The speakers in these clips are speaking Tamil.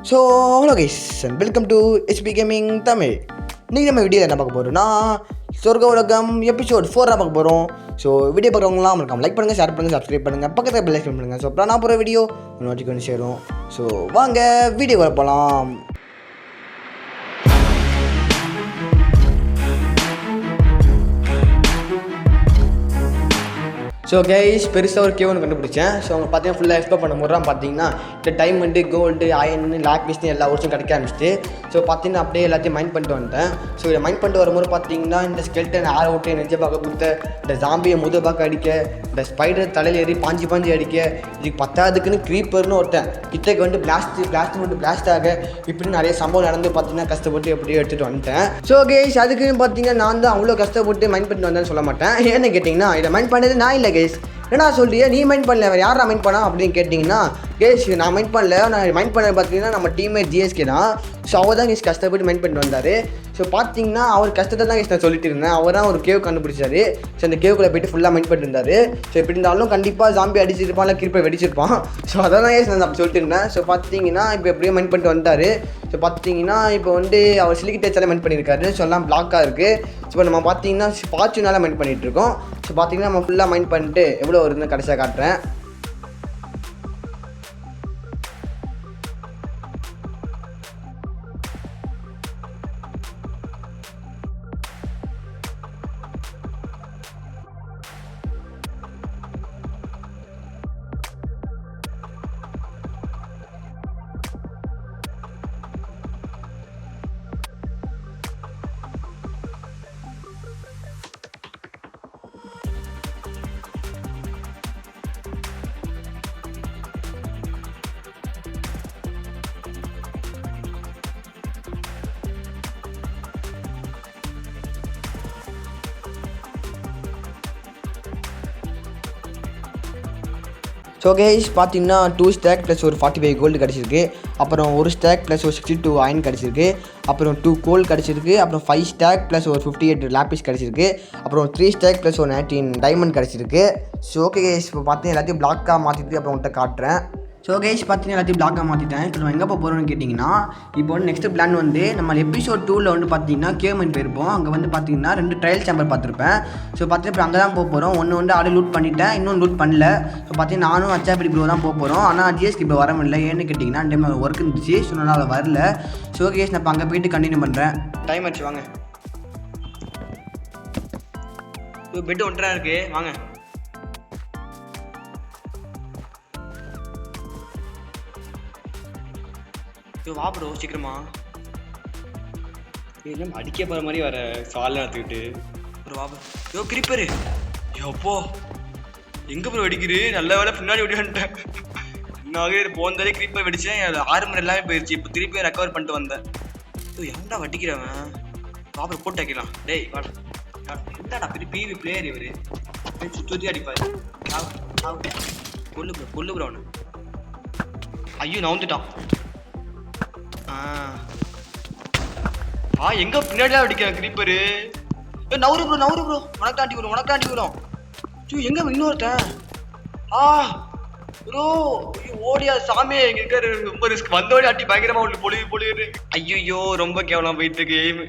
So hello guys and welcome to HP gaming Tamil. இன்றைக்கி நம்ம வீடியோ என்ன பார்க்க போகிறோம்னா சொர்க்க உலகம் எபிசோட் 4 பார்க்க போகிறோம். ஸோ வீடியோ பார்க்குறவங்களாம் மறக்காம லைக் பண்ணுங்கள், ஷேர் பண்ணுங்கள், சப்ஸ்கிரைப் பண்ணுங்கள், பக்கத்தில் பெல் ஐக்கான் பண்ணுங்கள். ஸோ அப்புறம் நான் போகிற வீடியோ நோட்டிஃபிகேஷன் வந்து சேரும். ஸோ வாங்க வீடியோ வர போகலாம். ஸோ கைஸ் பெருசாக ஒரு கேவ் ஒன்று கண்டுபிடிச்சேன். ஸோ அவங்க பார்த்தீங்கன்னா ஃபுல்லாக எக்ஸ்ப்ளோர் பண்ண முறை பார்த்தீங்கன்னா இந்த டைமண்டு, கோல்டு, அயன், லாக் பிஸ்னு எல்லா வருஷம் கிடைக்க ஆரம்பிச்சிட்டு ஸோ பார்த்தீங்கன்னா அப்படியே எல்லாத்தையும் மைண்ட் பண்ணிட்டு வந்துட்டேன். ஸோ இதை மைண்ட் பண்ணிட்டு வரும்போது பார்த்தீங்கன்னா இந்த ஸ்கெல்டன் ஆற விட்டு நெஞ்ச பார்க்க கொடுத்த, இந்த ஜாம்பியை முத பார்க்க அடிக்க, இந்த ஸ்பைடர் தலையில் ஏறி பாஞ்சு அடிக்க, இதுக்கு பத்தாவதுக்குன்னு க்ரீப்பர்னு ஒருத்தன் கிட்டக்கு வந்து பிளாஸ்ட் ஆக இப்படின்னு நிறைய சம்பவம் நடந்து பார்த்தீங்கன்னா கஷ்டப்பட்டு எப்படியோ எடுத்துகிட்டு வந்துட்டேன். ஸோ கைஸ் அதுக்குன்னு பார்த்தீங்கன்னா நான் தான் அவ்வளோ கஷ்டப்பட்டு மைண்ட் பண்ணிட்டு வந்தேன்னு சொல்ல மாட்டேன். ஏன்னு கேட்டிங்கன்னா இதை மைண்ட் பண்ணது நான் இல்லை கேஸ். என்ன சொல்றியா நீ மைண்ட் பண்ணல, வேறு யாரா மைண்ட் பண்ணா அப்படின்னு கேட்டிங்கன்னா கேஸ் நான் மைண்ட் பண்ணல. நான் மைண்ட் பண்ண பார்த்தீங்கன்னா நம்ம டீம்மேட் ஜிஎஸ்கே தான். ஸோ அவர் தான் கேஸ் கஷ்டப்பட்டு மைண்ட் பண்ணிட்டு வந்தார். ஸோ பார்த்தீங்கன்னா அவர் கஷ்டத்தை தான் கேஸ் நான் சொல்லிட்டு இருந்தேன். அவர் தான் ஒரு கேவ் கண்டுபிடிச்சாரு. ஸோ அந்த கேவுக்குள்ளே போய்ட்டு ஃபுல்லாக மைண்ட் பண்ணிட்டு இருந்தார். ஸோ எப்படி இருந்தாலும் கண்டிப்பாக ஜாம்பி அடிச்சிருப்பான், இல்லை கிரிப்பை வெடிச்சிருப்பான். ஸோ அதான் கேஸ் நான் அப்படி சொல்லிட்டு இருந்தேன். ஸோ பார்த்தீங்கன்னா இப்போ எப்படியோ மைண்ட் பண்ணிட்டு வந்தார். ஸோ பார்த்தீங்கன்னா இப்போ வந்து அவர் சிலிக்கி டச்சாலே மைண்ட் பண்ணியிருக்காரு. ஸோ எல்லாம் பிளாக்காக இருக்குது. ஸோ இப்போ நம்ம பார்த்தீங்கன்னா ஃபார்ச்சூனால மைண்ட் பண்ணிகிட்டு இருக்கோம். ஸோ பார்த்தீங்கன்னா நம்ம ஃபுல்லாக மைண்ட் பண்ணிட்டு எவ்வளோ வருதுன்னு கடைசியாக காட்டுறேன். ஸோ கைஸ் பார்த்தீங்கன்னா 2 ஸ்டாக் ப்ளஸ் ஒரு 45 கோல்டு கிடச்சிருக்கு. அப்புறம் 1 ஸ்டாக் ப்ளஸ் ஒரு 62 அயன் கிடச்சிருக்கு. அப்புறம் 2 கோல்டு கிடச்சிருக்கு. அப்புறம் 5 ஸ்டாக் ப்ளஸ் ஒரு 58 லாப்பிஸ் கிடச்சிருக்கு. அப்புறம் 3 ஸ்டாக் ப்ளஸ் ஒரு 19 டைமண்ட் கிடச்சிருக்கு. ஸோ ஓகே கைஸ் இப்போ பார்த்தீங்கன்னா எல்லாத்தையும் பிளாக்காக மாற்றிட்டு அப்புறம் உங்கள்கிட்ட காட்டுறேன். ஸோ கைஸ் பார்த்தீங்கன்னா எல்லாத்தையும் பிளாக்காக மாற்றிட்டேன். இப்போ நம்ம எங்கே போகிறோம்னு கேட்டிங்கன்னா இப்போ வந்து நெக்ஸ்ட் பிளான் வந்து நம்ம எபிசோட் 2ல் வந்து பார்த்தீங்கன்னா கேவ்மெண்ட் போயிருப்போம். அங்கே வந்து பார்த்தீங்கன்னா 2 ட்ரையல் சேம்பர் பார்த்துருப்பேன். ஸோ பார்த்தீங்கன்னா இப்போ அங்கே தான் போக போகிறோம். ஒன்று வந்து ஆல்ரெடி லூட் பண்ணிட்டேன், இன்னொன்று லூட் பண்ணல. ஸோ பார்த்தீங்கன்னா நானும் அச்சாப்படி ப்ரோ தான் போக போகிறோம். ஆனால் ஜிஎஸ்கே இப்போ வர முடியல. ஏன்னு கேட்டிங்கன்னா அந்த டைம் ஒர்க் இருந்துச்சு. ஸோ நான் வரல. ஸோ கைஸ் நான் இப்போ அங்கே போயிட்டு கண்டினியூ பண்ணுறேன். டைம் ஆச்சு வாங்க. பெட் ஒன்றா இருக்குது வாங்க. வா ப்ரோ சீக்கிரமா. என்ன அடிக்க போகிற மாதிரி வர சாலை எடுத்துக்கிட்டு ப்ரோ வா ப்ரோ. யோ கிரிப்பரு எப்போ எங்கே ப்ரோ வெடிக்குது? நல்ல வேலை பின்னாடி வெடிவான்ட்டேன். இன்னும் போனதாலே கிரிப்பை வெடிச்சேன். 6 மணி எல்லாமே போயிடுச்சு. இப்போ திருப்பி ரெக்கவர் பண்ணிட்டு வந்தேன். யோ எவன்டா வட்டிக்கிறவன்? வா ப்ரோ போட்டு வைக்கலாம். டேய் வாடா என்னடா பெரிய பிவி பிளேயர் இவர். சுற்றி அடிப்பார். கொல்லு ப்ரோ அவனு. ஐயோ நவுந்துட்டான். எங்க பின்னாடியா அடிக்கிறேன் கிரீப்பரு. நவுறு ப்ரோ உனக்கு வரும். எங்க இன்னொருத்தன் ப்ரோ ஓடியா சாமியே. எங்க இருக்காரு ரொம்ப ரிஸ்க். வந்தோடய அட்டி பயங்கரமா உள்ள பொழியுது. ஐயோ ரொம்ப கேவலம் போயிட்டு இருக்கு எய்ம்.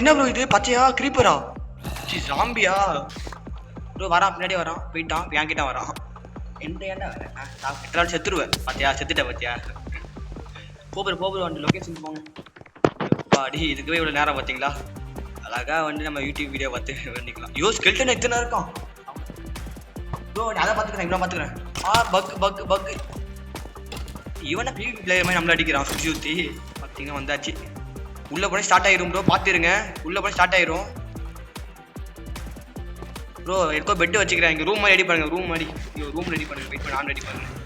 என்ன ப்ரோ இது பச்சையா கிரீப்பரா ஜாம்பியா ப்ரோ? வரான் பின்னாடி வரான். போயிட்டான் என்கிட்ட வரான். என்ன வரேன் செத்துருவேன். பாத்தியா போகிற வந்து லொக்கேஷன் போங்க. பாடி இதுக்குவே இவ்வளோ நேரம் பார்த்தீங்களா? அழகாக வந்து நம்ம யூடியூப் வீடியோ பார்த்து பண்ணிக்கலாம். ஸ்கெல்டன் எத்தனை இருக்கான் ப்ரோ? அதை பார்த்துக்கிறேன் இவ்வளோ பார்த்துக்கிறேன். பக் இவனை பிவி பிளேயர் மாதிரி நம்மள அடிக்கிறான் சுற்றி பார்த்தீங்கன்னா வந்தாச்சு. உள்ளே போனால் ஸ்டார்ட் ஆயிரும் ப்ரோ, பார்த்துருங்க. உள்ளே போனால் ஸ்டார்ட் ஆயிரும் ப்ரோ. எனக்கோ பெட்டு வச்சுக்கிறேன். இங்கே ரூம் மாதிரி ரெடி பண்ணுங்க. ரூம் ரெடி பண்ணுங்க. வெயிட் பண்ணி நான் ரெடி பண்ணுறேன்.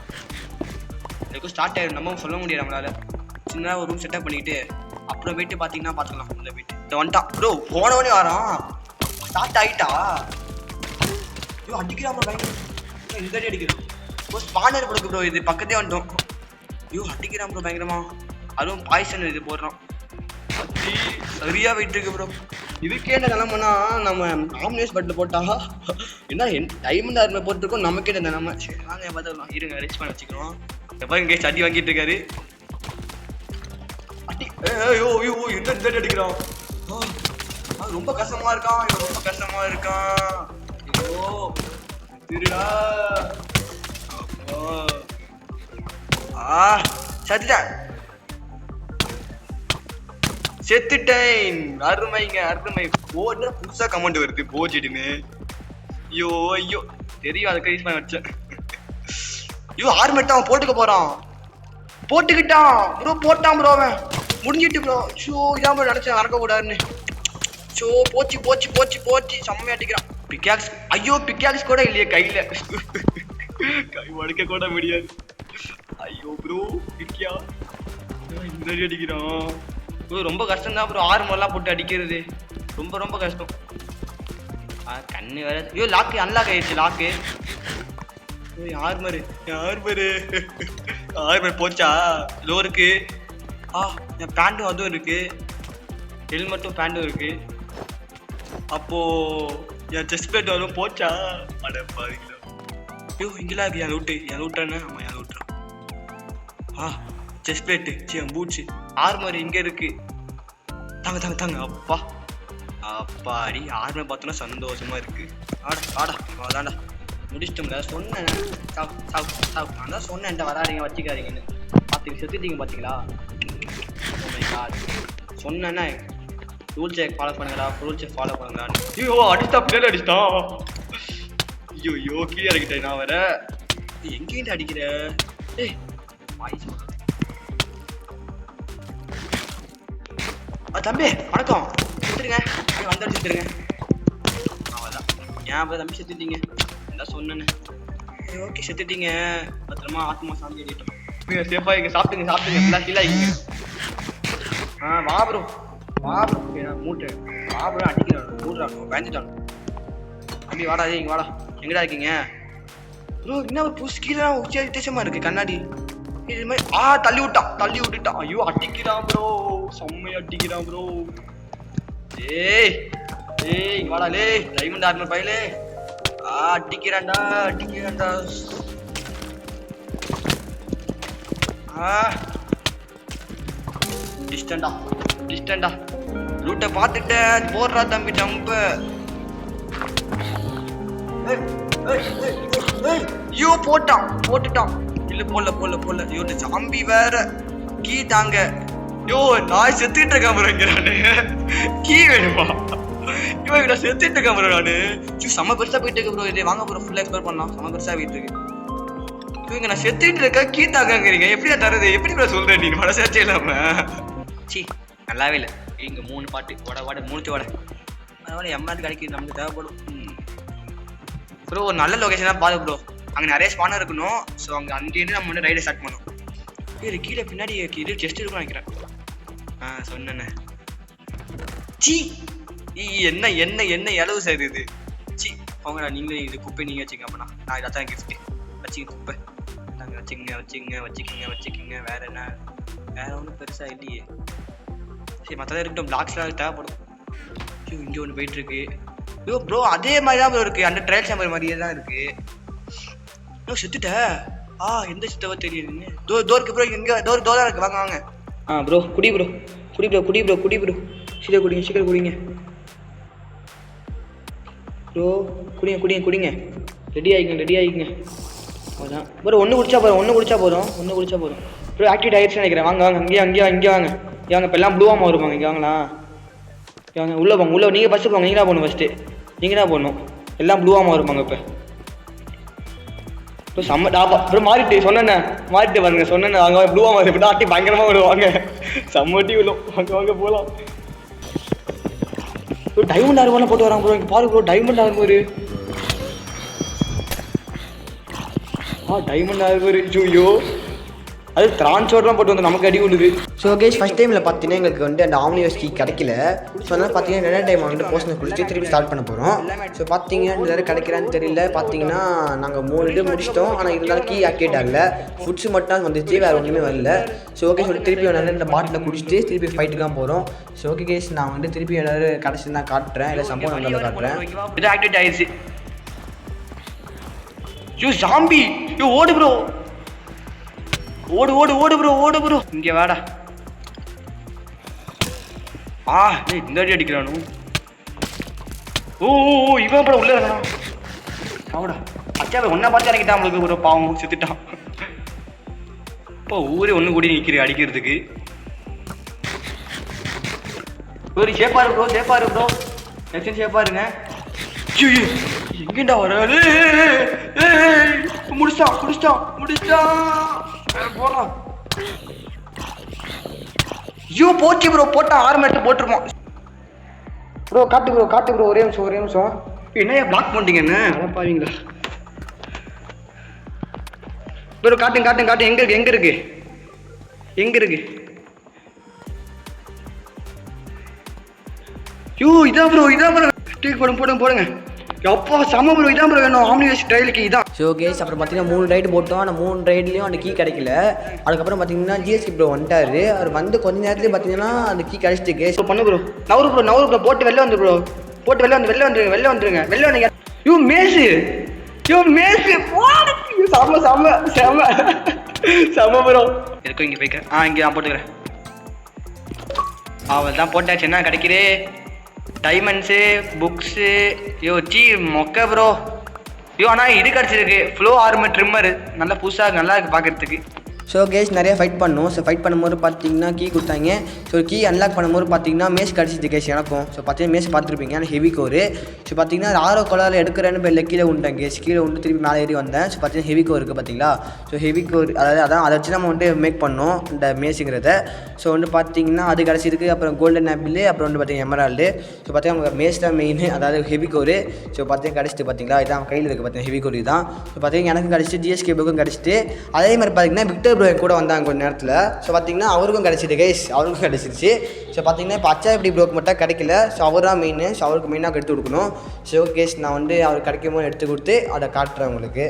எனக்கும் ஸ்டார்ட் ஆயிடும். நம்ம சொல்ல முடியாது நம்மளால. சின்னதாக ஒரு ரூம் செட்டப் பண்ணிக்கிட்டு அப்புறம் போயிட்டு பார்த்தீங்கன்னா பார்த்துக்கலாம். இந்த வீட்டு இந்த வந்துட்டான் ப்ரோ. போனவனே வரான். ஸ்டார்ட் ஆகிட்டா. ஐயோ அடிக்கிறான் ப்ரோ. பயங்கரம் இந்த அடி அடிக்கிறோம் ப்ரோ. ஸ்பானர் கொடுக்கு ப்ரோ. இது பக்கத்தே வந்துட்டோம். ஐயோ அடிக்கிறான் ப்ரோ பயங்கரமா. அதுவும் பாய்சன் இது போடுறான். சரியா வெயிட் இருக்கு ப்ரோ. இதுக்கே என்ன நிலமைனா நம்ம ஆம்னியஸ் பட்டில் போட்டா என்ன டைமண்ட் ஆர்மே போட்டுருக்கோம். நமக்கே இந்த நிலமை. சரி வாங்க பார்த்துக்கலாம். இருங்க ரெச் பண்ண வச்சுக்கிறோம். எப்போ இங்கே அடி வாங்கிட்டு இருக்காரு. ஐயோ ஐயோ என்ன இந்த அடிக்கிறான். ரொம்ப கஷ்டமா இருக்கான், ரொம்ப கஷ்டமா இருக்கான். ஐயோ திருடா. சத்திட்டேன், செத்துட்டேன். அருமைங்க அருமை. என்ன புதுசா கமெண்ட் வருது போச்சிடுன்னு. ஐயோ ஐயோ தெரியும், அதுக்கு யூஸ் பண்ண வச்சேன். ஐயோ ஆர்மெட் அவன் போட்டுக்க போறான். போட்டுக்கிட்டான் ப்ரோ, போட்டான் ப்ரோ, அவன் முடிஞ்சிட்டு ப்ரோ. ஷோ இதான் ப்ரோ நினைச்சேன் நடக்கக்கூடாதுன்னு. ஷோ போச்சு போச்சு போச்சு போச்சு, செம்மையா அடிக்கிறான். பிக்காக்ஸ், ஐயோ பிக்காக்ஸ் கூட இல்லையே கையில, கை வடுக்க கூட முடியாது. ஐயோ ப்ரோ பிக்கியா இந்த அடிக்கிறான் ப்ரோ. ரொம்ப கஷ்டம் தான் ப்ரோ, ஆர்மெல்லாம் போட்டு அடிக்கிறது ரொம்ப ரொம்ப கஷ்டம். கண்ணு வேற. ஐயோ லாக்கு அன்லாக் ஆயிடுச்சு லாக்கு. ஆர்மரு ஆர்மரு ஆர்மர் போச்சா. லோ இருக்கு. என் பேண்ட்டும் அதுவும் இருக்கு, ஹெல்மெட்டும் பேண்ட்டும் இருக்கு. அப்போ என் செஸ்ட் பிளேட் வரும் போச்சா. அட பாருங்களா. ஐயோ இங்கெல்லாம் இருக்கு என் ரூட்டு. என் ரூட்டானே ஆமா என் ரூட்டா. செஸ்ட் பிளேட்டு என் பூட்ஸு ஆர்மர் இங்கே இருக்கு. தாங்க தாங்க தாங்க. அப்பா அப்பாடி ஆர்மர் பார்த்தோன்னா சந்தோஷமா இருக்கு. ஆடா அதான்டா முடிச்சிட்டோம்ல. சொன்னேன் நான் தான் சொன்னேன் வராதிங்க வச்சுக்காதீங்கன்னு. பார்த்து செத்துட்டீங்க பார்த்தீங்களா. சொன்னேன்னா ரூல்ஸை ஃபாலோ பண்ணுங்கடா, ரூல்ஸை ஃபாலோ பண்ணுங்கடா. ஐயோ அடிச்சா பிளேட் அடிச்சிட்டான். ஐயோ கீழே இறக்கிட்டேன் நான் வேற. எங்கேயும் அடிக்கிற. ஏய் தம்பி வணக்கம், செத்துருங்க வந்து செத்துருங்க. அவ்வளோதான். ஏன் தம்பி செத்துட்டீங்க என்ன சொன்னேன்னு. ஓகே செத்துட்டீங்க, பத்திரமா ஆத்மா சாந்தி அடிட்டோம். சேஃபா இங்கே சாப்பிட்டுங்க சாப்பிட்டுங்க எல்லாம் கீழே ஆகிங்க. வா ப்ரோ வா ப்ரோ. மூட்டு வா ப்ரோ, அடிக்கிறான் மூடுறான் பயந்துட்டான். தம்பி வாடா, இங்கே வாடா. எங்கடா இருக்கீங்க ப்ரோ? என்ன ஒரு புதுசு கீழே உச்சியா வித்தியாசமா இருக்கு கண்ணாடி இது மாதிரி. தள்ளி விட்டுட்டான். ஐயோ அடிக்கிறான் ப்ரோ, செம்மையா அடிக்கிறான் ப்ரோ. ஏய் இங்க வாடா லே டைமண்ட் ஆர்மர் பையலே. அடிக்கிறான்டா. டிஸ்டன்டா ரூட்டை பார்த்துட்டேன். போடுறா தம்பி ஜம்பு. ஐயோ போட்டுட்டான். இல்ல போடல. ஐயோ சாம்பி வேற. கீ தாங்க. ஐயோ நான் செத்துட்டு இருக்கேன் ப்ரோ. இங்கிறானு கீ வேணுமா? இவன் நான் செத்துட்டு இருக்கேன் ப்ரோ. நானு செம்ம பெருசா போயிட்டு இருக்கு ப்ரோ. இது வாங்க ப்ரோ ஃபுல்லா எக்ஸ்ப்ளோர் பண்ணலாம். செம்ம பெருசா போயிட்டு இருக்கு. இவங்க நான் செத்துட்டு இருக்கேன் கீ தாங்கங்கிறீங்க. எப்படியா தருது? எப்படி ப்ரோ சொல்றேன் நீ மனசாச்சே இல்லாம? சி நல்லாவே இல்லை. இங்க 3 பாட்டு வாட 3 வாட அதனால எம்ஆர் கிடைக்குது நமக்கு தேவைப்படும் ப்ரோ. ஒரு நல்ல லொகேஷனாக பாரு ப்ரோ. அங்கே நிறைய ஸ்பானர் இருக்கணும். ஸோ அங்கேருந்து நம்ம வந்து ரைடை ஸ்டார்ட் பண்ணோம். இது கீழே பின்னாடி இது செஸ்ட் இருக்குன்னு நினைக்கிறேன். சொன்னேண்ணே. சி என்ன இளவு சார் இது. சி அவங்கடா நீங்களே இது குப்பை நீங்கள் வச்சுக்க. அப்பனா நான் இதான் கிஃப்ட்டு வச்சுக்க குப்பை நாங்கள் வச்சுக்கிங்க. வேற என்ன வேற ஒன்றும் பெருசாக இல்லையே. சரி மற்றதான் இருக்கட்டும். பிளாக்ஸ்லாம் தேவைப்படும். இங்கே ஒன்று போயிட்டு இருக்கு. ஐயோ ப்ரோ அதே மாதிரி தான் ப்ரோ இருக்கு. அந்த ட்ரையல் சாம்பர் மாதிரியே தான் இருக்கு. செத்துட்ட. எந்த சித்தவோ தெரியுதுங்க. டோருக்கு ப்ரோ. இங்கே டோர் தான் இருக்கு. வாங்க ப்ரோ. குடி ப்ரோ. சீக்கிரம் குடிங்க ப்ரோ. குடிங்க. ரெடி ஆகிங்க. அதான் ப்ரோ. ஒன்று குடிச்சா போதும் ப்ரோ. ஆக்டிவேட் ஆகிடுச்சுன்னு நினைக்கிறேன். வாங்க அங்கேயே வாங்க. இப்போ எல்லாம் ப்ளூவாக வருவாங்க. இங்கே வாங்களா வாங்க. உள்ளே போங்க. நீங்கள் ஃபஸ்ட்டு போங்க. நீங்கள் தான் போகணும் ஃபஸ்ட்டு. நீங்கள் தான் போடணும். எல்லாம் ப்ளூவாக வருவாங்க. இப்போ செம்ம டாப்பா ப்ரோ. மாறிட்டு சொன்னேண்ணே. பாருங்க சொன்னேண்ணே. அங்கே ப்ளூவாக மாறி இப்போ ஆட்டி பயங்கரமாக விடுவாங்க. செம்மட்டி விழும். வாங்க போகலாம். ப்ரோ டைமண்ட் ஆர்மர்லாம் போட்டு வராங்க ப்ரோ. இங்கே பாருங்க bro. Diamond armour. Diamond armour. ஐயோ அது டிரான்ஸ்போர்ட்லாம் போட்டு வந்து நமக்கு அடி விடுது. ஸோ கேஸ் ஃபஸ்ட் டைமில் பார்த்தீங்கன்னா எங்களுக்கு வந்து அந்த ஆம்னிவர்ஸ் கீ கிடைக்கல. ஸோ அதனால் பார்த்தீங்கன்னா 2 டைம் வந்து போஸ்ட் குடிச்சு திருப்பி ஸ்டார்ட் பண்ண போகிறோம். ஸோ பார்த்தீங்கன்னா இந்த தடவை கிடைக்கிறான்னு தெரியல. பார்த்தீங்கன்னா நாங்கள் 3 இது முடிச்சிட்டோம். ஆனால் இருந்தாலும் கீ ஆக்டிவேட் ஆகலை. ஃபுட்ஸ் மட்டும் வந்துச்சு, வேறு ஒன்றுமே வரல. ஸோ ஓகே சொல்லி திருப்பி வேணாலும் இந்த பாட்டில் குடிச்சிட்டு திருப்பி ஃபைட்டுக்கு தான் போகிறோம். ஸோ ஓகே கேஸ் நான் வந்து திருப்பி ஏதாவது கடைசி தான் காட்டுறேன். இல்லை சம்பவம் நல்லா காட்டுறேன். இது ஆக்டிவேட் ஆயிடுச்சு. ஜாம்பி ஓடு ப்ரோ. ஓடு ப்ரோ. இங்கே வாடா. இந்த அடி அடிக்கிறானு. ஓ இவன் அப்புறம் உள்ள இருக்கணும். அவடா அச்சாவை ஒன்றை பார்த்து இறங்கிட்டான். நம்மளுக்கு ஒரு பாவம் செத்துட்டான். இப்போ ஊரே ஒன்று கூடி நிற்கிற அடிக்கிறதுக்கு. ஒரு சேப்பாரு ப்ரோ, சேப்பாரு ப்ரோ, நெக்ஸ்ட் சேப்பாருங்க. எங்கேண்டா வர? முடிச்சிட்டான் முடிச்சிட்டான் முடிச்சிட்டான் போடுறான். ஐயோ போச்சு ப்ரோ, போட்டா 6 மினிட் போட்டுருப்போம் ப்ரோ. காட்டு ப்ரோ ஒரே நிமிஷம். என்ன பிளாக் பண்ணிட்டீங்க என்ன? அடப்பாவீங்களா ப்ரோ? காட்டுங்க எங்க இருக்கு? ஐயோ இதான் ப்ரோ தூக்கி போடுங்க. எப்போ செம ப்ரோ, இதான் ப்ரோ வேணும் ஆம்னிவர்ஸ் ட்ரையலுக்கு இதான். ஸோ கேஸ் அப்புறம் பார்த்தீங்கன்னா 3 ரைடு போட்டோம். ஆனால் 3 ரைட்லேயும் அந்த கீ கிடைக்கல. அதுக்கப்புறம் பார்த்தீங்கன்னா ஜிஎஸ்கே ப்ரோ வந்துட்டாரு. அவர் வந்து கொஞ்ச நேரத்துலேயே பார்த்தீங்கன்னா அந்த கீ கிடைச்சிட்டு கேஸ் பண்ணு ப்ரோ. நவரு ப்ரோ போட்டு வெளில வந்து ப்ரோ. வெளில வந்துருங்க. யூ மேசு செம ப்ரோ. எதுக்கும் இங்கே போய்க்கிறேன். இங்கே நான் போட்டுக்கிறேன். அவள் தான் போட்டாச்சு. என்ன கிடைக்கிறே? Diamonds, books. மொக்க ப்ரோ. ஆனால் இது கிடச்சிருக்கு ஃப்ளோ ஆர்மர் ட்ரிம்மரு. நல்லா புதுசாக நல்லா இருக்குது பார்க்குறதுக்கு. ஸோ கேஸ் நிறைய ஃபைட் பண்ணோம். ஸோ ஃபைட் பண்ணும்போது பார்த்தீங்கன்னா கீ கொடுத்தாங்க. ஸோ கீ அன்லாக் பண்ணும்போது பார்த்தீங்கன்னா மேஸ் கிடச்சிது கேஸ் எனக்கும். ஸோ பார்த்தீங்கன்னா மேஸ் பார்த்துருப்பீங்க, ஆனால் ஹெவி கோரு. ஸோ பார்த்தீங்கன்னா ஆரோ கொலாவில் எடுக்கிறேன்னு போய் கீழே உண்டேன் கேஸ். கீழே உண்டு திருப்பி மேலே ஏறி வந்தேன். ஸோ பார்த்தீங்கன்னா ஹெவி கோர் இருக்குது பார்த்தீங்களா? ஸோ ஹெவி கோர் அதை வச்சு நம்ம மேக் பண்ணோம் இந்த மேஸுங்கிறத. ஸோ பார்த்தீங்கன்னா அது கிடச்சிருக்கு. அப்புறம் கோல்டன் ஆப்பிள், அப்புறம் பார்த்தீங்கன்னா எமரால்டு. ஸோ பார்த்தீங்கன்னா மேஸ் தான் மெயின், அதாவது ஹெவி கோரு. ஸோ பார்த்தீங்கன்னா கிடச்சிட்டு பார்த்தீங்களா? இதான் கையில் இருக்குது பார்த்தீங்கன்னா ஹெவி கோர் தான். ஸோ பார்த்தீங்கன்னா எனக்கு கிடச்சிட்டு, ஜிஎஸ்கே புக்கும் கிடச்சிட்டு. அதே மாதிரி பார்த்தீங்கன்னா விக்டர் ப்ரோ கூட வந்தாங்க கொஞ்சம் நேரத்தில். ஸோ பார்த்தீங்கன்னா அவருக்கும் கிடச்சிது கைஸ், அவருக்கும் கிடச்சிருச்சு. ஸோ பார்த்தீங்கன்னா இப்போ அச்சா இப்படி ப்ரோக் மட்டும் கிடைக்கல. ஸோ அவர் தான் மெயின். ஸோ அவருக்கு மெயினாக எடுத்து கொடுக்கணும். ஸோ கேஸ் நான் அவர் கிடைக்கும் போது எடுத்து கொடுத்து அதை காட்டுறேன் உங்களுக்கு.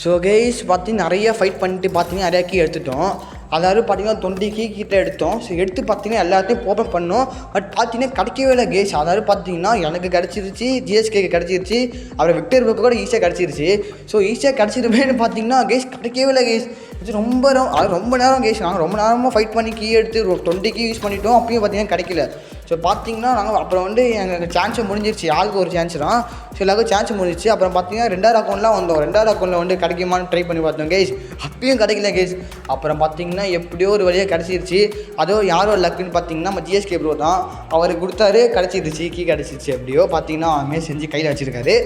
ஸோ கேஸ் பார்த்தீங்கன்னா நிறைய ஃபைட் பண்ணிட்டு பார்த்தீங்கன்னா நிறையா கீ எடுத்துட்டோம். அதாவது பார்த்தீங்கன்னா 20 கீ கிட்ட எடுத்தோம். ஸோ எடுத்து பார்த்தீங்கன்னா எல்லாத்தையும் ஓப்பன் பண்ணோம். பட் பார்த்தீங்கன்னா கிடைக்கவே இல்லை கேஸ். அதாவது பார்த்தீங்கன்னா எனக்கு கிடச்சிருச்சு, ஜிஎஸ்கேக்கு கிடச்சிருச்சு, அப்புறம் விக்டர் ப்ரோக்கு கூட ஈஸியாக கிடச்சிருச்சு. ஸோ ஈஸியாக கிடச்சிருமேன்னு பார்த்தீங்கன்னா கேஸ் கிடைக்கவே இல்லை கேஸ். இது ரொம்ப நேரம் கேஸ். நாங்கள் ரொம்ப நேரமாக ஃபைட் பண்ணி கீ எடுத்து 20 கீ யூஸ் பண்ணிட்டோம். அப்பயும் பார்த்தீங்கன்னா கிடைக்கல. ஸோ பார்த்தீங்கன்னா நாங்கள் அப்புறம் எங்களுக்கு சான்ஸு முடிஞ்சிருச்சு. ஆளுக்கு ஒரு சான்ஸ் தான். ஸோ எல்லாருக்கும் சான்ஸ் முடிஞ்சிச்சு. அப்புறம் பார்த்தீங்கன்னா 2வது அக்கௌண்ட்லாம் வந்தோம். 2வது அக்கௌண்ட்டில் கிடைக்குமான்னு ட்ரை பண்ணி பார்த்தோம் கேஸ். அப்பயும் கிடைக்கல கேஸ். அப்புறம் பார்த்தீங்கன்னா எப்படியோ ஒரு வழியாக கிடச்சிருச்சு. அதுவும் யாரோ லக்குன்னு பார்த்தீங்கன்னா நம்ம ஜிஎஸ்கே ப்ரோ தான். அவருக்கு கொடுத்தாரு, கிடச்சிருச்சு, கீ கிடச்சிருச்சு. எப்படியோ பார்த்தீங்கன்னா அவன் செஞ்சு கையில் வச்சுருக்காரு.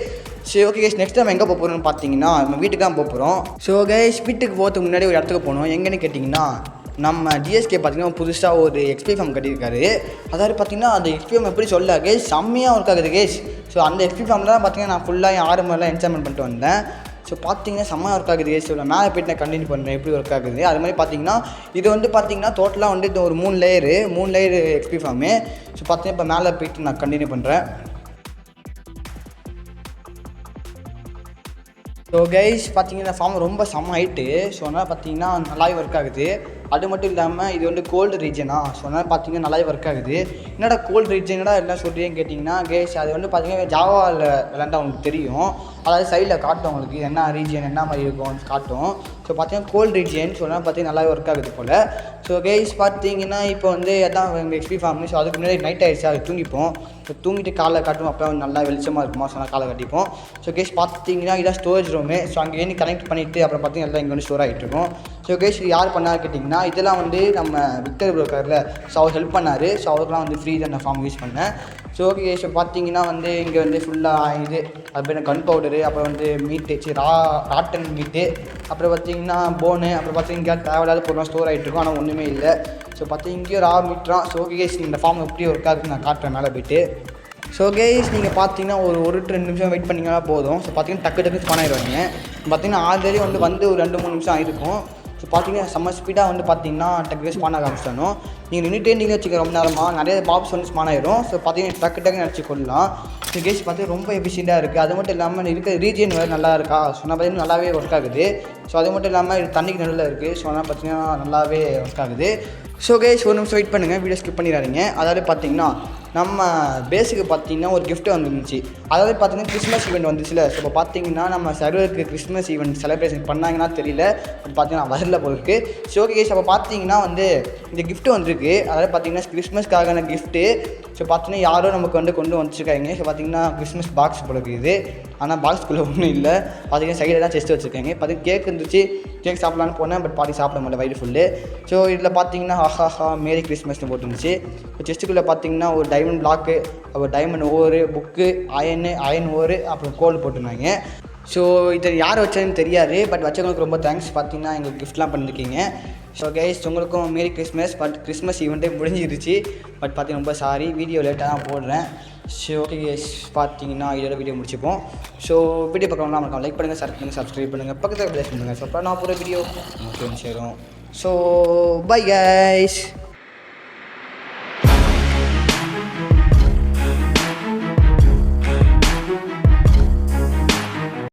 சரி ஓகே கேஸ், நெக்ஸ்ட் டைம் எங்கே போக போகிறோம்னு பார்த்தீங்கன்னா நம்ம வீட்டுக்கு தான் போக போகிறோம். ஸோ கேஸ் வீட்டுக்கு போகிறதுக்கு முன்னாடி ஒரு இடத்துக்கு போகணும். எங்கன்னு கேட்டிங்கன்னா நம்ம ஜிஎஸ்கே பார்த்தீங்கன்னா புதுசாக ஒரு எக்ஸ்பி ஃபார்ம் கட்டியிருக்காரு. அதாவது பார்த்தீங்கன்னா அந்த எக்ஸ்பி ஃபார்ம் எப்படி சொல்ல கேஸ் செம்மையாக ஒர்க் ஆகுது கேஸ். ஸோ அந்த எக்ஸ்பி ஃபார்மில் தான் பார்த்தீங்கன்னா நான் ஃபுல்லாக என் 6 மணிலாம் என்ஜாய்மெண்ட் பண்ணிட்டு வந்தேன். ஸோ பார்த்தீங்கன்னா செம்மையாக ஒர்க் ஆகுது கேஸ். நான் மேலே போய்ட்டு நான் கண்டினியூ பண்ணுறேன் எப்படி ஒர்க் ஆகுது. அது மாதிரி பார்த்தீங்கன்னா இது பார்த்தீங்கன்னா டோட்டலாக ஒரு 3 லேயரு எக்ஸ்பி ஃபார்மு. ஸோ பார்த்தீங்கன்னா இப்போ மேலே போய்ட்டு நான் கண்டினியூ பண்ணுறேன். ஸோ கைஸ் பார்த்தீங்கன்னா ஃபார்ம் ரொம்ப செம்ம ஹைட்டு. ஸோ அதனால் பார்த்தீங்கன்னா நல்லாவே ஒர்க் ஆகுது. அது மட்டும் இல்லாமல் இது கோல்டு ரீஜனா. ஸோ அதனால் பார்த்தீங்கன்னா நல்லாவே ஒர்க் ஆகுது. என்னடா கோல்டு ரீஜனடா எல்லாம் சொல்கிறேன்னு கேட்டிங்கன்னா கேஸ் அது பார்த்தீங்கன்னா ஜாவாவில் விளாண்டா உங்களுக்கு தெரியும். அதாவது சைடில் காட்டும் உங்களுக்கு என்ன ரீஜன் என்ன மாதிரி இருக்கும் காட்டும். ஸோ பார்த்தீங்கன்னா கோல்டு ரீஜன். ஸோ அதனால் பார்த்தீங்கன்னா நல்லாவே ஒர்க் ஆகுது போல். ஸோ கேஸ் பார்த்தீங்கன்னா இப்போ அதான் எங்கள் எக்ஸ்பி ஃபார்ம். ஸோ அதுக்கு முன்னாடி நைட் ஆகிடுச்சு, அது தூங்கிப்போம். ஸோ தூங்கிட்டு காலை காட்டும், அப்போ நல்லா வெளிச்சமாக இருக்குமா. ஸோ காலை கட்டிப்போம். ஸோ கேஸ் பார்த்தீங்கன்னா இதான் ஸ்டோரேஜ் ரூமு. ஸோ அங்கே ஏறி கனெக்ட் பண்ணிவிட்டு அப்புறம் பார்த்தீங்கன்னா எல்லாம் இங்கே ஸ்டோர் ஆகிட்டு இருக்கும். ஸோ கேஸ் யார் பண்ணார் கேட்டிங்கன்னா இதெல்லாம் நம்ம விக்டர் ப்ரோக்கரில். ஸோ அவர் ஹெல்ப் பண்ணார். ஸோ அவருக்குலாம் ஃப்ரீ தான் நான் ஃபார்ம் யூஸ் பண்ணேன். ஸோ ஓகே ஸோ பார்த்தீங்கன்னா இங்கே ஃபுல்லாக இது அது கன் பவுடரு, அப்புறம் மீட்டு ராட்டன் மீட்டு, அப்புறம் பார்த்தீங்கன்னா போனு, அப்புறம் பார்த்தீங்கன்னா தேவையில்லாத பொருளாக ஸ்டோர் ஆகிட்டு இருக்கும். ஆனால் ஒன்றுமே இல்லை. ஸோ பார்த்தீங்கன்னா இங்கேயும் ரா மீட்ரான். ஸோ ஓகே கேஸ் இந்த ஃபார்ம் எப்படி ஒர்க் ஆகுதுன்னு நான் காட்டுறேன் மேலே போய்ட்டு. ஸோ கேஸ் நீங்கள் பார்த்தீங்கன்னா ஒரு 2 நிமிஷம் வெயிட் பண்ணிங்கன்னா போதும். ஸோ பார்த்தீங்கன்னா டக்கு ஸ்பான் ஆகிடுவாங்க. பார்த்தீங்கன்னா ஆல்ரெடி ஒரு 2-3 நிமிஷம் ஆகிருக்கும். ஸோ பார்த்தீங்கன்னா செம்ம ஸ்பீடாக பார்த்தீங்கன்னா டக்கு ஸ்பான் ஆக ஆரம்பிச்சிடணும். நீங்கள் நின்றுட்டே வச்சுக்க ரொம்ப நேரமாக நிறைய பாப்ஸ் ஸ்பான் ஆகிடும். ஸோ பார்த்தீங்கன்னா டக்கு நினச்சி கொள்ளலாம். ஸோ கேஸ் பார்த்தீங்கன்னா ரொம்ப எஃபிஷியண்ட்டாக இருக்குது. அது மட்டும் இல்லாமல் இருக்கிற ரீஜன் வேறு நல்லா இருக்கா. ஸோ நான் பார்த்தீங்கன்னா நல்லாவே ஒர்க் ஆகுது. ஸோ அது மட்டும் இல்லாமல் இது தண்ணிக்கு நடுவில் இருக்குது. ஸோ அதனால் பார்த்தீங்கன்னா நல்லாவே ஒர்க் ஆகுது. ஸோ கேஸ் ஒரு நிமிஷம் வெயிட் பண்ணுங்கள், வீடியோ ஸ்கிப் பண்ணிடாதீங்க. அதாவது பார்த்தீங்கன்னா நம்ம பேஸுக்கு பார்த்தீங்கன்னா ஒரு gift வந்துருந்துச்சு. அதாவது பார்த்தீங்கன்னா கிறிஸ்மஸ் ஈவெண்ட் வந்துச்சுல. ஸோ இப்போ பார்த்தீங்கன்னா நம்ம சர்வருக்கு கிறிஸ்மஸ் ஈவெண்ட் செலிப்ரேஷன் பண்ணாங்கன்னா தெரியல. பட் பார்த்தீங்கன்னா வரல போல இருக்குது. ஸோ ஓகே கைஸ், அப்போ பார்த்தீங்கன்னா வந்து இந்த gift வந்திருக்கு. அதாவது பார்த்தீங்கன்னா கிறிஸ்மஸ்க்கான கிஃப்ட்டு. ஸோ பார்த்தீங்கன்னா யாரோ நமக்கு வந்து கொண்டு வந்துருக்காங்க. ஸோ பார்த்தீங்கன்னா கிறிஸ்மஸ் பாக்ஸ் போல இருக்குது. ஆனால் பாக்ஸ்குள்ளே ஒன்றும் இல்லை. பார்த்தீங்கன்னா சைடில் தான் செஸ்ட் வச்சுருக்காங்க. பார்த்தீங்கன்னா கேக் இருந்துச்சு, கேக் சாப்பிட்லான்னு போனேன். பட் பாட்டி சாப்பிட முடியல, வயிறு ஃபுல்லு. ஸோ இதில் பார்த்தீங்கன்னா ஹஹா மேரி கிறிஸ்மஸ்னு போட்டுருந்துச்சு. இப்போ செஸ்ட்டுக்குள்ளே பார்த்தீங்கன்னா ஒரு டைமண்ட் பிளாக்கு, அப்புறம் diamond ore, book, iron ore, அப்புறம் கோல் போட்டிருந்தாங்க. ஸோ இதை யார் வச்சதுன்னு தெரியாது. பட் வச்சவங்களுக்கு ரொம்ப தேங்க்ஸ். பார்த்தீங்கன்னா எங்களுக்கு கிஃப்ட்லாம் பண்ணியிருக்கீங்க. ஸோ கைஸ், உங்களுக்கும் மேரி கிறிஸ்மஸ். பட் கிறிஸ்மஸ் ஈவெண்ட்டே முடிஞ்சிருச்சு. பட் பார்த்தீங்கன்னா ரொம்ப சாரி, வீடியோ லேட்டாக தான் போடுறேன். ஸோ ஓகே கைஸ், பார்த்தீங்கன்னா இதோட வீடியோ முடிச்சுப்போம். ஸோ வீடியோ பார்க்கணும்னா நம்ம லைக் பண்ணுங்கள், ஷேர் பண்ணுங்கள், சப்ஸ்கிரைப் பண்ணுங்கள், பக்கத்தில் ப்ளேஸ் பண்ணுங்கள். ஸோ அப்புறம் நான் போகிற வீடியோ உங்களுக்கு சேரும். So bye guys.